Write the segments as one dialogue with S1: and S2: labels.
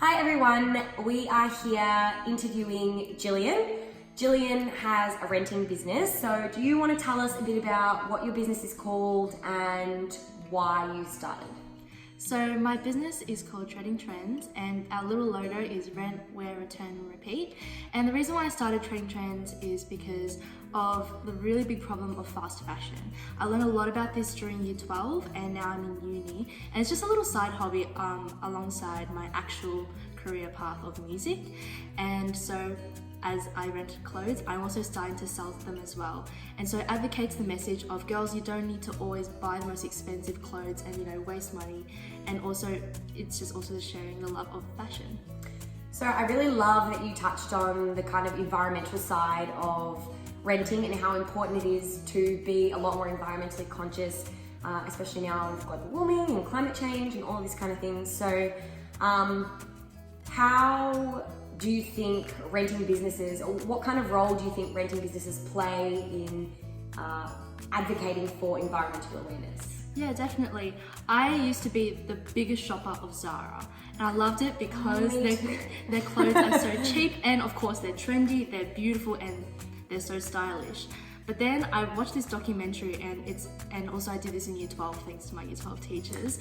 S1: Hi everyone, we are here interviewing Gillian. Gillian has a renting business, so do you want to tell us a bit about what your business is called and why you started?
S2: So my business is called Trading Trends, and our little logo is rent, wear, return and repeat. And the reason why I started Trading Trends is because of the really big problem of fast fashion. I learned a lot about this during year 12 and now I'm in uni, and it's just a little side hobby alongside my actual career path of music. And so as I rented clothes, I'm also starting to sell them as well. And so it advocates the message of girls, you don't need to always buy the most expensive clothes and waste money. And also, it's just also sharing the love of fashion.
S1: So I really love that you touched on the kind of environmental side of renting and how important it is to be a lot more environmentally conscious, especially now with global warming and climate change and all of these kind of things. So how do you think renting businesses, or what kind of role do you think renting businesses play in advocating for environmental awareness?
S2: Yeah, definitely. I used to be the biggest shopper of Zara, and I loved it because their clothes are so cheap, and of course they're trendy, they're beautiful, and they're so stylish. But then I watched this documentary, and also I did this in year 12 thanks to my year 12 teachers,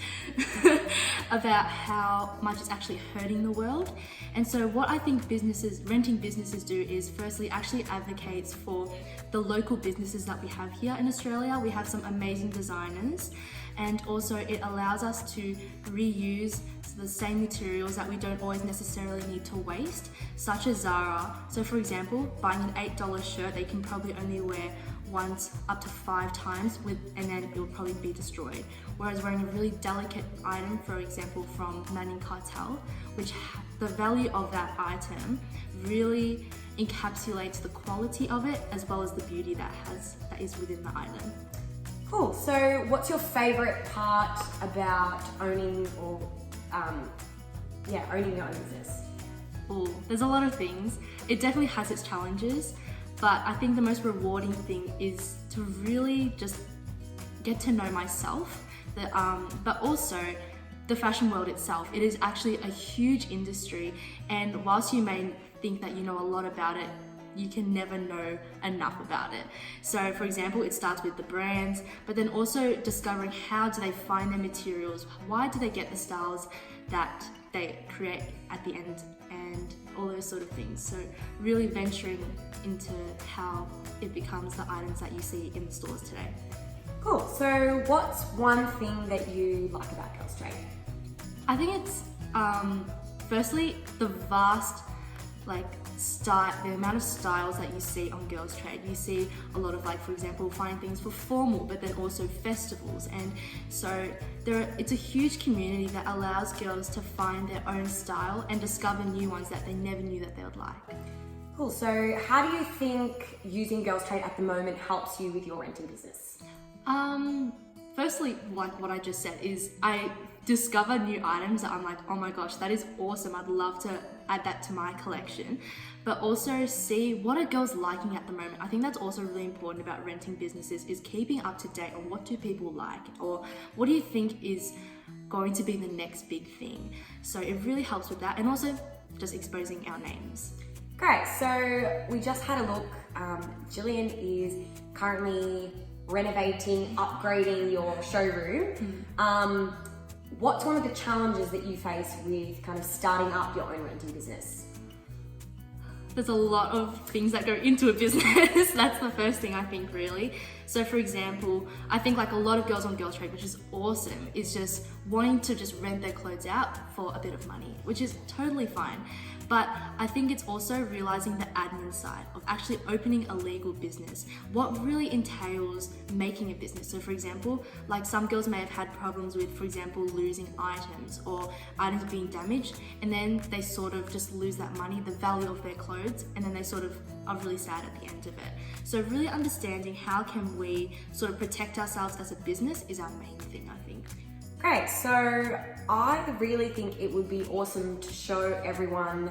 S2: about how much it's actually hurting the world. And so what I think renting businesses do is firstly actually advocates for the local businesses that we have here in Australia. We have some amazing designers, and also it allows us to reuse the same materials that we don't always necessarily need to waste, such as Zara. So for example, buying an $8 shirt they can probably only wear once up to 5 times and then it will probably be destroyed. Whereas wearing a really delicate item, for example from Manning Cartel, which the value of that item really encapsulates the quality of it as well as the beauty that is within the item.
S1: Cool. So what's your favorite part about owning owning your own business?
S2: Oh, there's a lot of things. It definitely has its challenges, but I think the most rewarding thing is to really just get to know myself, but also the fashion world itself. It is actually a huge industry, and whilst you may think that you know a lot about it, you can never know enough about it. So for example, it starts with the brands, but then also discovering how do they find their materials, why do they get the styles that they create at the end, and all those sort of things. So really venturing into how it becomes the items that you see in the stores today.
S1: Cool. So what's one thing that you like about Girls Trade?
S2: I think it's firstly the vast the amount of styles that you see on Girls Trade. You see a lot of, for example, finding things for formal, but then also festivals. And so it's a huge community that allows girls to find their own style and discover new ones that they never knew that they would like.
S1: Cool. So how do you think using Girls Trade at the moment helps you with your renting business?
S2: Firstly, like what I just said, is I discover new items that I'm like, oh my gosh, that is awesome. I'd love to add that to my collection. But also see what are girls liking at the moment. I think that's also really important about renting businesses, is keeping up to date on what do people like, or what do you think is going to be the next big thing. So it really helps with that, and also just exposing our names.
S1: Great, so we just had a look. Gillian is currently renovating, upgrading your showroom. What's one of the challenges that you face with kind of starting up your own renting business?
S2: There's a lot of things that go into a business. That's the first thing I think, really. So for example, I think a lot of girls on Girls Trade, which is awesome, is just wanting to just rent their clothes out for a bit of money, which is totally fine. But I think it's also realizing the admin side of actually opening a legal business, what really entails making a business. So for example, some girls may have had problems with, for example, losing items or items being damaged, and then they sort of just lose that money, the value of their clothes, and then they sort of are really sad at the end of it. So really understanding how can we sort of protect ourselves as a business is our main thing, I think.
S1: Great, so I really think it would be awesome to show everyone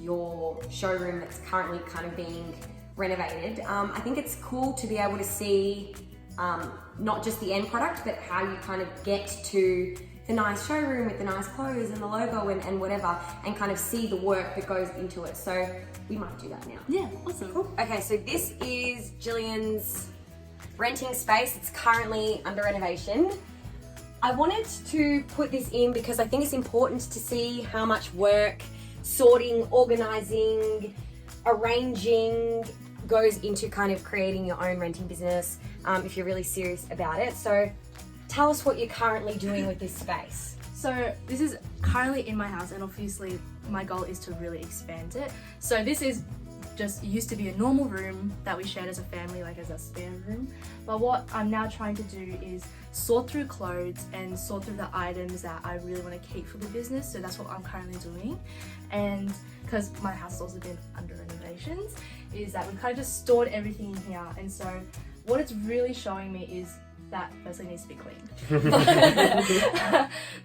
S1: your showroom that's currently kind of being renovated. I think it's cool to be able to see not just the end product, but how you kind of get to the nice showroom with the nice clothes and the logo and whatever, and kind of see the work that goes into it. So we might do that now.
S2: Yeah, awesome.
S1: Cool. Okay, so this is Gillian's renting space. It's currently under renovation. I wanted to put this in because I think it's important to see how much work, sorting, organizing, arranging goes into kind of creating your own renting business if you're really serious about it. So tell us what you're currently doing with this space.
S2: So this is currently in my house, and obviously my goal is to really expand it. So this is just used to be a normal room that we shared as a family, like as a spare room. But what I'm now trying to do is sort through clothes and sort through the items that I really want to keep for the business. So that's what I'm currently doing. And because my house has also been under renovations, is that we've kind of just stored everything in here. And so what it's really showing me is that firstly needs to be cleaned.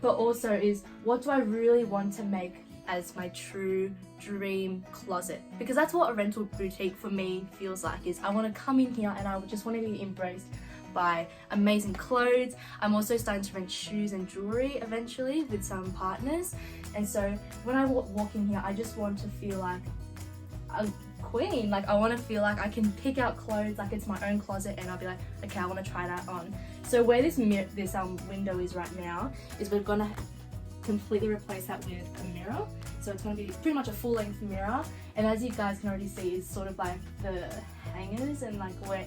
S2: But also is, what do I really want to make as my true dream closet? Because that's what a rental boutique for me feels like, is I want to come in here and I just want to be embraced by amazing clothes. I'm also starting to rent shoes and jewelry eventually with some partners. And so when I walk in here, I just want to feel like a queen. Like I want to feel like I can pick out clothes like it's my own closet, and I'll be like, okay, I want to try that on. So where this window is right now is we're gonna completely replace that with a mirror. So it's going to be pretty much a full-length mirror, and as you guys can already see, is sort of like the hangers and like where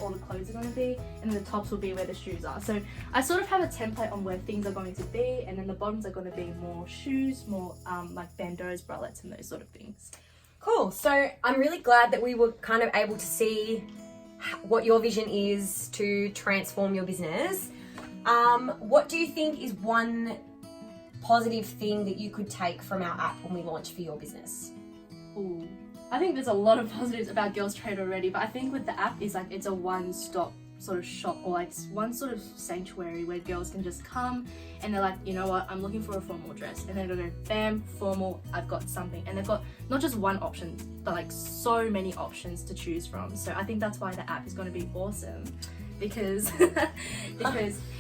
S2: all the clothes are going to be, and then the tops will be where the shoes are. So I sort of have a template on where things are going to be, and then the bottoms are going to be more shoes, more like bandeaus, bralettes, and those sort of things.
S1: Cool. So I'm really glad that we were kind of able to see what your vision is to transform your business. What do you think is one positive thing that you could take from our app when we launch for your business?
S2: Ooh, I think there's a lot of positives about Girls Trade already, but I think with the app is like it's a one-stop sort of shop, or like one sort of sanctuary where girls can just come and they're like, you know what, I'm looking for a formal dress, and they're gonna go bam, formal, I've got something. And they've got not just one option, but like so many options to choose from. So I think that's why the app is going to be awesome, because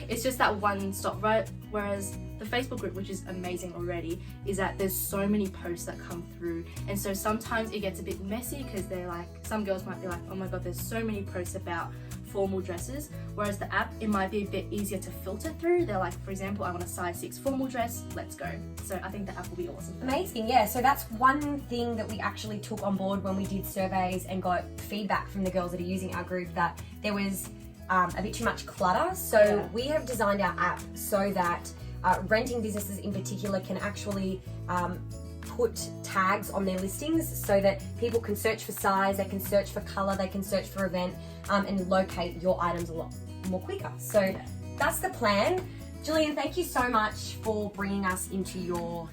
S2: it's just that one stop, right? Whereas the Facebook group, which is amazing already, is that there's so many posts that come through, and so sometimes it gets a bit messy because they're like, some girls might be like, oh my god, there's so many posts about formal dresses, whereas the app, it might be a bit easier to filter through. They're like, for example, I want a size 6 formal dress, let's go. So I think the app will be awesome.
S1: Amazing. Yeah, so that's one thing that we actually took on board when we did surveys and got feedback from the girls that are using our group, that there was a bit too much clutter. So we have designed our app so that renting businesses in particular can actually put tags on their listings so that people can search for size, they can search for color, they can search for event, and locate your items a lot more quicker. So that's the plan. Gillian, thank you so much for bringing us into your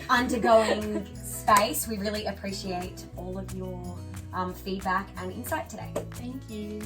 S1: undergoing space. We really appreciate all of your feedback and insight today.
S2: Thank you.